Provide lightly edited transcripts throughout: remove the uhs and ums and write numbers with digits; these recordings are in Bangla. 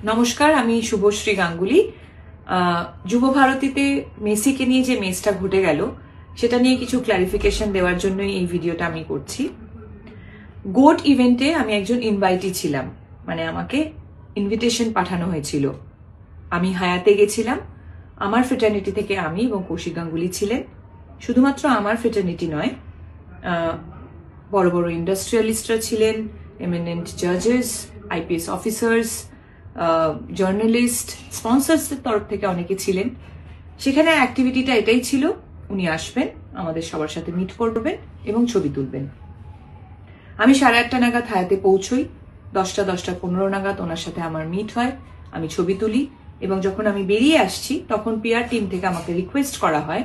নমস্কার, আমি শুভশ্রী গাঙ্গুলি। যুব ভারতীতে মেসিকে নিয়ে যে মেসটা ঘটে গেল সেটা নিয়ে কিছু ক্লারিফিকেশন দেওয়ার জন্যই এই ভিডিওটা আমি করছি। গোট ইভেন্টে আমি একজন ইনভাইটি ছিলাম, মানে আমাকে ইনভিটেশন পাঠানো হয়েছিল। আমি হায়াতে গেছিলাম। আমার ফ্রেটার্নিটি থেকে আমি এবং কৌশিক গাঙ্গুলি ছিলেন। শুধুমাত্র আমার ফ্রেটার্নিটি নয়, বড় বড় ইন্ডাস্ট্রিয়ালিস্টরা ছিলেন, এমিনেন্ট জাজেস, আইপিএস অফিসার্স, জার্নালিস্ট, স্পন্সরসদের তরফ থেকে অনেকে ছিলেন। সেখানে অ্যাক্টিভিটিটা এটাই ছিল, উনি আসবেন, আমাদের সবার সাথে মিট করবেন এবং ছবি তুলবেন। আমি 8:30 নাগাদ হায়াতে পৌঁছই। 10:15 নাগাদ ওনার সাথে আমার মিট হয়, আমি ছবি তুলি এবং যখন আমি বেরিয়ে আসছি তখন পিআর টিম থেকে আমাকে রিকোয়েস্ট করা হয়,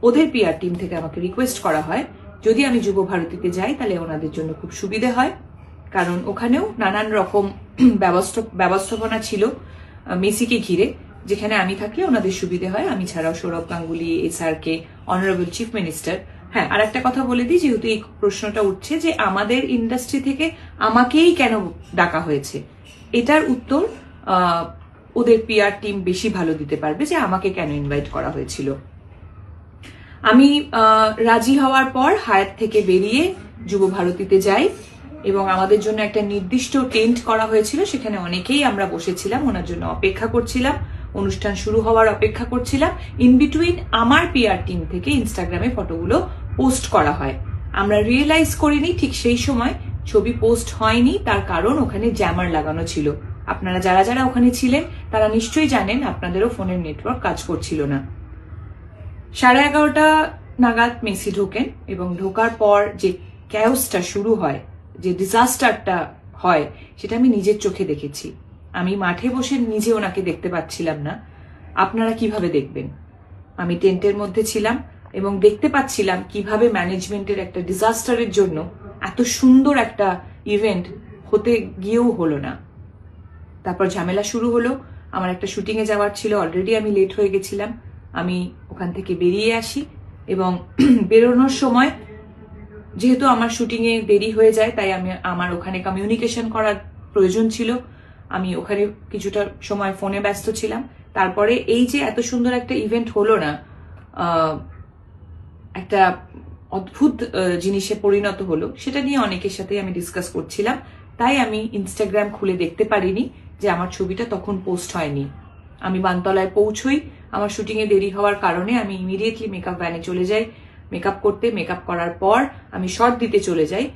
ওদের পিআর টিম থেকে আমাকে রিকোয়েস্ট করা হয় যদি আমি যুব ভারতীতে যাই তাহলে ওনাদের জন্য খুব সুবিধে হয়, কারণ ওখানেও নানান রকম ব্যবস্থাপনা ছিল মেসিকে ঘিরে, যেখানে আমি থাকলে ওনাদের সুবিধে হয়। আমি ছাড়াও Sourav Ganguly, SRK, honourable chief minister. হ্যাঁ, আর একটা কথা বলে দিই, যেহেতু এই প্রশ্নটা উঠছে যে আমাদের ইন্ডাস্ট্রি থেকে আমাকেই কেন ডাকা হয়েছে, এটার উত্তর ওদের পিআর টিম বেশি ভালো দিতে পারবে যে আমাকে কেন ইনভাইট করা হয়েছিল। আমি রাজি হওয়ার পর হায়াত থেকে বেরিয়ে যুব ভারতীতে যাই এবং আমাদের জন্য একটা নির্দিষ্ট টেন্ট করা হয়েছিল, সেখানে অনেকেই আমরা বসেছিলাম, ওনার জন্য অপেক্ষা করছিলাম, অনুষ্ঠান শুরু হওয়ার অপেক্ষা করছিলাম। ইন বিটুইন আমার পিআর টিম থেকে ইনস্টাগ্রামে ফটোগুলো পোস্ট করা হয়। আমরা রিয়েলাইজ করিনি ঠিক সেই সময় ছবি পোস্ট হয়নি, তার কারণ ওখানে জ্যামার লাগানো ছিল। আপনারা যারা যারা ওখানে ছিলেন তারা নিশ্চয়ই জানেন, আপনাদেরও ফোনের নেটওয়ার্ক কাজ করছিল না। 11:30 নাগাদ মেসি ঢোকেন এবং ঢোকার পর যে ক্যাওসটা শুরু হয়, যে ডিজাস্টারটা হয়, সেটা আমি নিজের চোখে দেখেছি। আমি মাঠে বসে নিজে ওনাকে দেখতে পাচ্ছিলাম না, আপনারা কিভাবে দেখবেন? আমি টেন্টের মধ্যে ছিলাম এবং দেখতে পাচ্ছিলাম কিভাবে ম্যানেজমেন্টের একটা ডিজাস্টারের জন্য এত সুন্দর একটা ইভেন্ট হতে গিয়েও হলো না। তারপর ঝামেলা শুরু হলো। আমার একটা শুটিংয়ে যাওয়ার ছিল, অলরেডি আমি লেট হয়ে গেছিলাম। আমি ওখান থেকে বেরিয়ে আসি এবং বেরোনোর সময় যেহেতু আমার শুটিংয়ে দেরি হয়ে যায়, তাই আমার ওখানে কমিউনিকেশন করার প্রয়োজন ছিল। আমি ওখানে কিছুটা সময় ফোনে ব্যস্ত ছিলাম। তারপরে এই যে এত সুন্দর একটা ইভেন্ট হলো না, একটা অদ্ভুত জিনিসে পরিণত হলো, সেটা নিয়ে অনেকের সাথে আমি ডিসকাস করছিলাম। তাই আমি ইনস্টাগ্রাম খুলে দেখতে পারিনি যে আমার ছবিটা তখন পোস্ট হয়নি। আমি বানতলায় পৌঁছই, আমার শুটিংয়ে দেরি হওয়ার কারণে আমি ইমিডিয়েটলি মেকআপ ভ্যানে চলে যাই মেকআপ করতে। মেকআপ করার পর আমি শর্ট দিতে চলে যাই।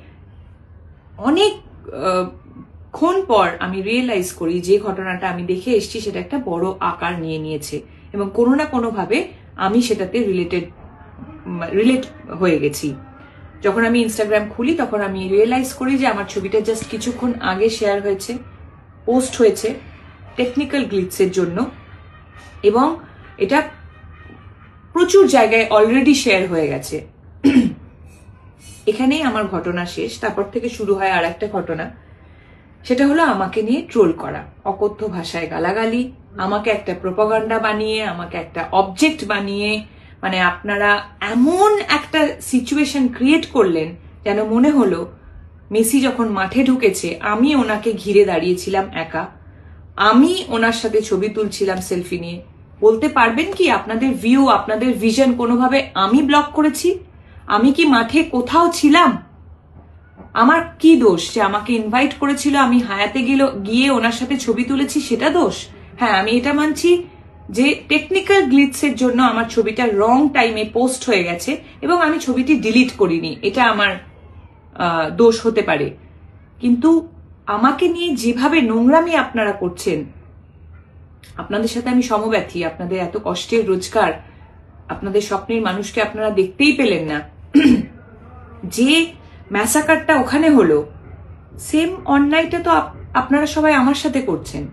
অনেকক্ষণ পর আমি রিয়েলাইজ করি যে ঘটনাটা আমি দেখে এসেছি সেটা একটা বড় আকার নিয়ে নিয়েছে এবং কোনো না কোনোভাবে আমি সেটাতে রিলেট হয়ে গেছি। যখন আমি ইনস্টাগ্রাম খুলি তখন আমি রিয়েলাইজ করি যে আমার ছবিটা জাস্ট কিছুক্ষণ আগে শেয়ার হয়েছে, পোস্ট হয়েছে টেকনিক্যাল গ্লিচের জন্য, এবং এটা প্রচুর জায়গায় অলরেডি শেয়ার হয়ে গেছে। এখানেই আমার ঘটনা শেষ। তারপর থেকে শুরু হয় আর একটা ঘটনা, সেটা হলো আমাকে নিয়ে ট্রোল করা, অকথ্য ভাষায় গালাগালি, আমাকে একটা প্রোপাগান্ডা বানিয়ে, আমাকে একটা অবজেক্ট বানিয়ে, মানে আপনারা এমন একটা সিচুয়েশন ক্রিয়েট করলেন যেন মনে হলো মেসি যখন মাঠে ঢুকেছে আমি ওনাকে ঘিরে দাঁড়িয়েছিলাম একা, আমি ওনার সাথে ছবি তুলছিলাম সেলফি নিয়ে। বলতে পারবেন কি আপনাদের ভিউ, আপনাদের ভিশন কোনোভাবে আমি ব্লক করেছি? আমি কি মাঠে কোথাও ছিলাম? আমার কি দোষ যে আমাকে ইনভাইট করেছিল, আমি হায়াতে গিয়ে ওনার সাথে ছবি তুলেছি, সেটা দোষ? হ্যাঁ, আমি এটা মানছি যে টেকনিক্যাল গ্লিচের জন্য আমার ছবিটা রং টাইমে পোস্ট হয়ে গেছে এবং আমি ছবিটি ডিলিট করিনি, এটা আমার দোষ হতে পারে। কিন্তু আমাকে নিয়ে যেভাবে নোংরামি আপনারা করছেন, আপনাদের সাথে আমি সমব্যথী। আপনাদের এত কষ্টের রোজগার, আপনাদের স্বপ্নের মানুষকে আপনারা দেখতেই পেলেন না। যে ম্যাসাকারটা ওখানে হলো, সেম অন্যায়টা তো আপনারা সবাই আমার সাথে করছেন।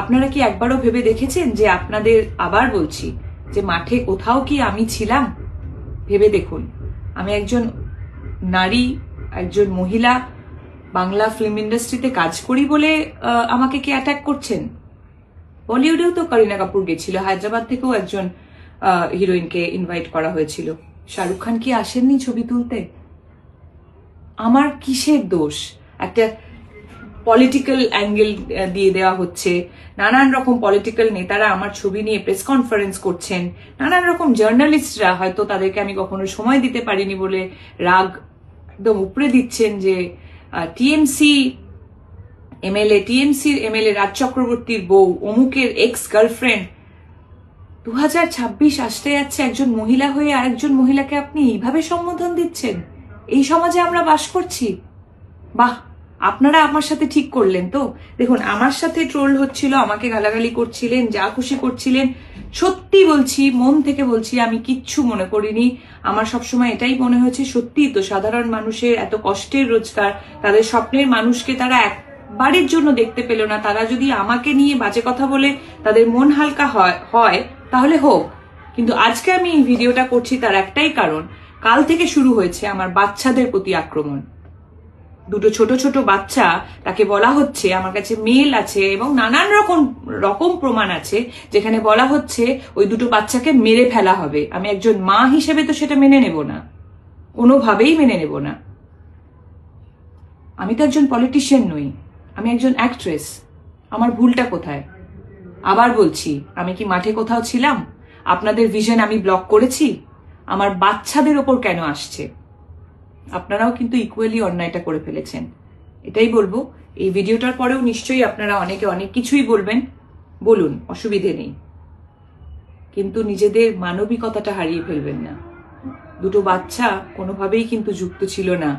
আপনারা কি একবারও ভেবে দেখেছেন যে আপনাদের, আবার বলছি, যে মাঠে কোথাও কি আমি ছিলাম? ভেবে দেখুন। আমি একজন নারী, একজন মহিলা, বাংলা ফিল্ম ইন্ডাস্ট্রিতে কাজ করি বলে আমাকে কি অ্যাটাক করছেন? বলিউডেও তো করিনা কাপুর গেছিল, হায়দ্রাবাদ থেকেও একজন হিরোইনকে ইনভাইট করা হয়েছিল। শাহরুখ খান কি আসেননি ছবি তুলতে? আমার কিসের দোষ? একটা পলিটিক্যাল অ্যাঙ্গেল দিয়ে দেওয়া হচ্ছে, নানান রকম পলিটিক্যাল নেতারা আমার ছবি নিয়ে প্রেস কনফারেন্স করছেন, নানান রকম জার্নালিস্টরা হয়তো তাদেরকে আমি কখনো সময় দিতে পারিনি বলে রাগ একদম উপরে দিচ্ছেন যে টিএমসির এমএলএ রাজ চক্রবর্তীর বউ অমুকের এক্স গার্লফ্রেন্ড। 2026 আসতে যাচ্ছে, একজন মহিলা হয়ে আরেকজন মহিলাকে আপনি এইভাবে সম্বোধন দিচ্ছেন? এই সমাজে আমরা বাস করছি? বাহ, আপনারা আমার সাথে ঠিক করলেন তো। দেখুন, আমার সাথে ট্রোল হচ্ছিল, আমাকে গালাগালি করছিলেন, যা খুশি করছিলেন, সত্যি বলছি, মন থেকে বলছি, আমি কিচ্ছু মনে করিনি। আমার সবসময় এটাই মনে হয়েছে, সত্যি তো সাধারণ মানুষের এত কষ্টের রোজগার, তাদের স্বপ্নের মানুষকে তারা একবারের জন্য দেখতে পেল না, তারা যদি আমাকে নিয়ে বাজে কথা বলে তাদের মন হালকা হয় তাহলে হোক। কিন্তু আজকে আমি এই ভিডিওটা করছি তার একটাই কারণ, কাল থেকে শুরু হয়েছে আমার বাচ্চাদের প্রতি আক্রমণ। দুটো ছোট ছোট বাচ্চা, তাকে বলা হচ্ছে, আমার কাছে মেল আছে এবং নানান রকম প্রমাণ আছে যেখানে বলা হচ্ছে ওই দুটো বাচ্চাকে মেরে ফেলা হবে। আমি একজন মা হিসেবে তো সেটা মেনে নেব না, কোনোভাবেই মেনে নেব না। আমি তো একজন পলিটিশিয়ান নই, আমি একজন অ্যাক্ট্রেস। আমার ভুলটা কোথায়? আবার বলছি, আমি কি মাঠে কোথাও ছিলাম? আপনাদের ভিশন আমি ব্লক করেছি? আমার বাচ্চাদের ওপর কেন আসছে? আপনারাও কিন্তু ইকুয়ালি অন্যায়টা করে ফেলেছেন, এটাই বলবো। এই ভিডিওটার পরেও নিশ্চয়ই আপনারা অনেকে অনেক কিছুই বলবেন, বলুন, অসুবিধে নেই, কিন্তু নিজেদের মানবিকতাটা হারিয়ে ফেলবেন না। দুটো বাচ্চা কোনোভাবেই কিন্তু যুক্ত ছিল না,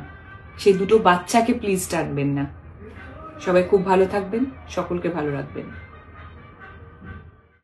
সেই দুটো বাচ্চাকে প্লিজ টানবেন না। সবাই খুব ভালো থাকবেন, সকলকে ভালো রাখবেন।